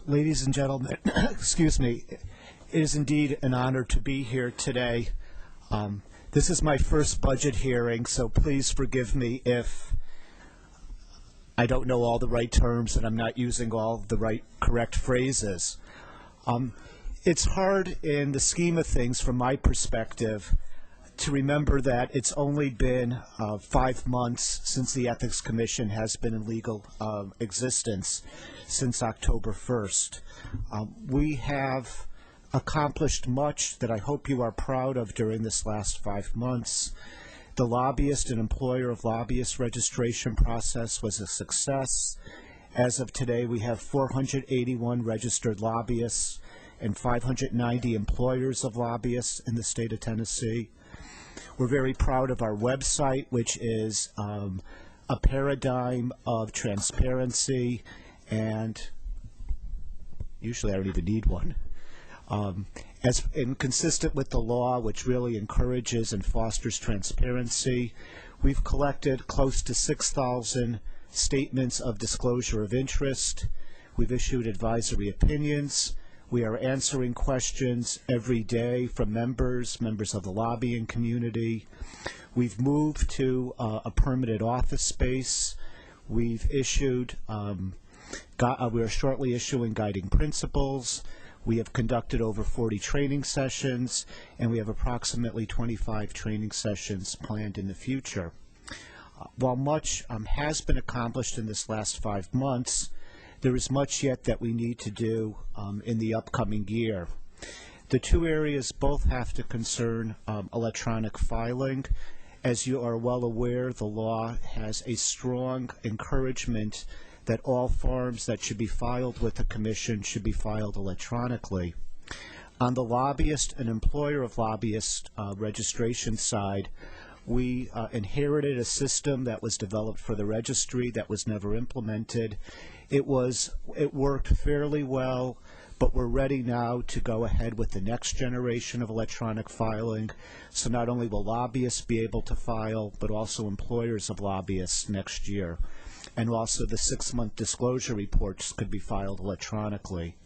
Ladies and gentlemen, excuse me, it is indeed an honor to be here today. This is my first budget hearing, so please forgive me if I don't know all the right terms and I'm not using all the correct phrases. It's hard in the scheme of things from my perspective to remember that it's only been 5 months since the Ethics Commission has been in legal existence, since October 1st. We have accomplished much that I hope you are proud of during this last 5 months. The lobbyist and employer of lobbyists registration process was a success. As of today, we have 481 registered lobbyists and 590 employers of lobbyists in the state of Tennessee. We're very proud of our website, which is a paradigm of transparency, and usually I don't even need one. Consistent with the law, which really encourages and fosters transparency, we've collected close to 6,000 statements of disclosure of interest. We've issued advisory opinions. We are answering questions every day from members of the lobbying community. We've moved to a permanent office space. We've issued, we are shortly issuing guiding principles. We have conducted over 40 training sessions, and we have approximately 25 training sessions planned in the future. While much has been accomplished in this last 5 months, there is much yet that we need to do in the upcoming year. The two areas both have to concern electronic filing. As you are well aware, the law has a strong encouragement that all forms that should be filed with the Commission should be filed electronically. On the lobbyist and employer of lobbyist registration side, we inherited a system that was developed for the registry that was never implemented. It worked fairly well, but we're ready now to go ahead with the next generation of electronic filing. So not only will lobbyists be able to file, but also employers of lobbyists next year. And also the 6-month disclosure reports could be filed electronically.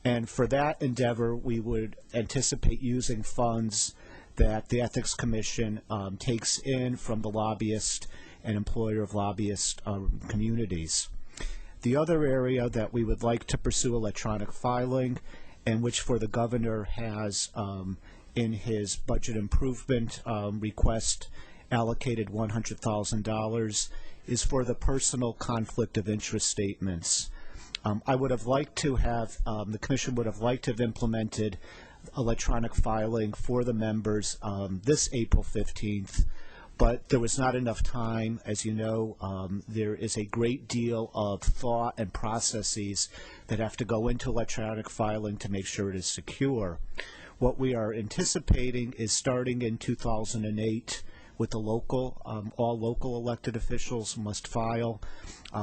And for that endeavor, we would anticipate using funds that the Ethics Commission takes in from the lobbyist and employer of lobbyist communities. The other area that we would like to pursue electronic filing, and which for the governor has in his budget improvement request allocated $100,000, is for the personal conflict of interest statements. I would have liked to have, the Commission would have liked to have implemented electronic filing for the members this April 15th, but there was not enough time. As you know, there is a great deal of thought and processes that have to go into electronic filing to make sure it is secure. What we are anticipating is starting in 2008 with the local, all local elected officials must file.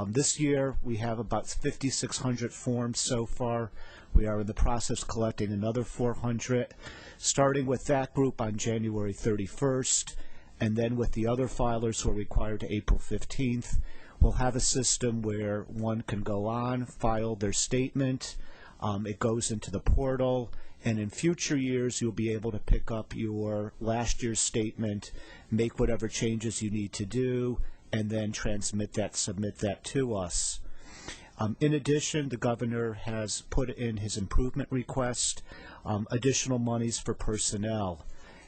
This year we have about 5,600 forms so far. We are in the process of collecting another 400, starting with that group on January 31st, and then with the other filers who are required to April 15th. We'll have a system where one can go on, file their statement, it goes into the portal, and in future years you'll be able to pick up your last year's statement, make whatever changes you need to do, and then transmit that, submit that to us. In addition, the governor has put in his improvement request additional monies for personnel.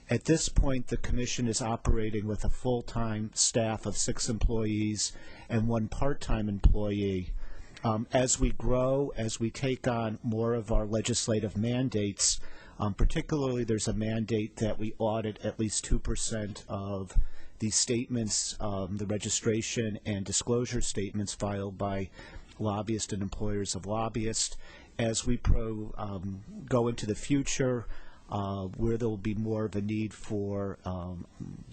At this point, the Commission is operating with a full-time staff of 6 employees and 1 part-time employee. As we grow, as we take on more of our legislative mandates, particularly there's a mandate that we audit at least 2% of the statements, the registration and disclosure statements filed by lobbyists and employers of lobbyists. As we go into the future, where there will be more of a need for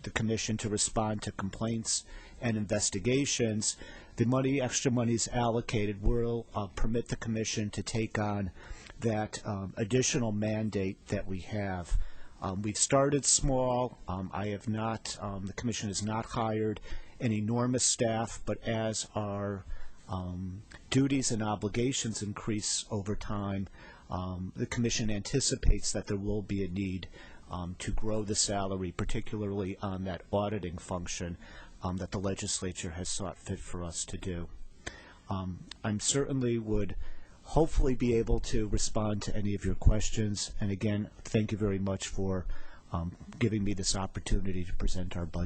the Commission to respond to complaints and investigations, the extra monies allocated will permit the Commission to take on that additional mandate that we have. We've started small. The Commission has not hired an enormous staff, but as our duties and obligations increase over time, the Commission anticipates that there will be a need to grow the salary, particularly on that auditing function that the legislature has sought fit for us to do. I'm certainly would hopefully be able to respond to any of your questions, and again, thank you very much for giving me this opportunity to present our budget.